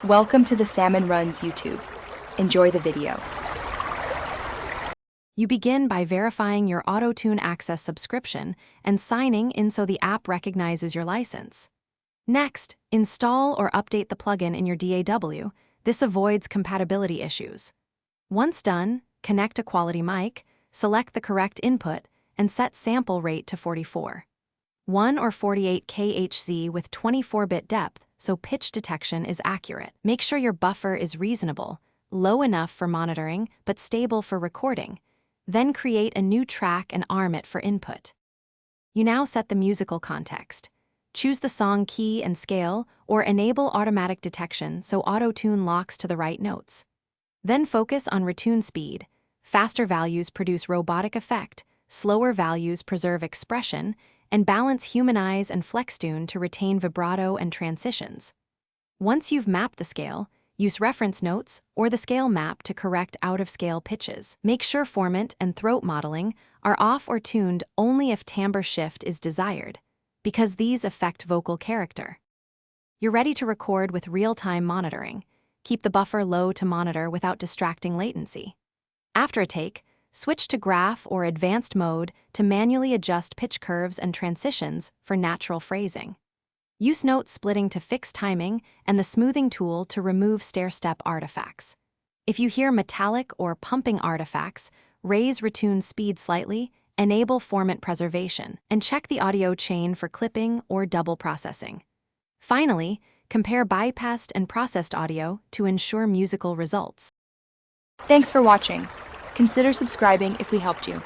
Welcome to the Salmon Runs YouTube. Enjoy the video. You begin by verifying your Autotune Access subscription and signing in so the app recognizes your license. Next, install or update the plugin in your DAW. This avoids compatibility issues. Once done, connect a quality mic, select the correct input, and set sample rate to 44. 1 or 48 kHz with 24-bit depth, so pitch detection is accurate. Make sure your buffer is reasonable, low enough for monitoring, but stable for recording. Then create a new track and arm it for input. You now set the musical context. Choose the song key and scale, or enable automatic detection so Autotune locks to the right notes. Then focus on retune speed. Faster values produce robotic effect, slower values preserve expression, and balance humanize and flextune to retain vibrato and transitions. Once you've mapped the scale, use reference notes or the scale map to correct out-of-scale pitches. Make sure formant and throat modeling are off or tuned only if timbre shift is desired, because these affect vocal character. You're ready to record with real-time monitoring. Keep the buffer low to monitor without distracting latency. After a take, switch to graph or advanced mode to manually adjust pitch curves and transitions for natural phrasing. Use note splitting to fix timing and the smoothing tool to remove stair-step artifacts. If you hear metallic or pumping artifacts, raise retune speed slightly, enable formant preservation, and check the audio chain for clipping or double processing. Finally, compare bypassed and processed audio to ensure musical results. Thanks for watching. Consider subscribing if we helped you.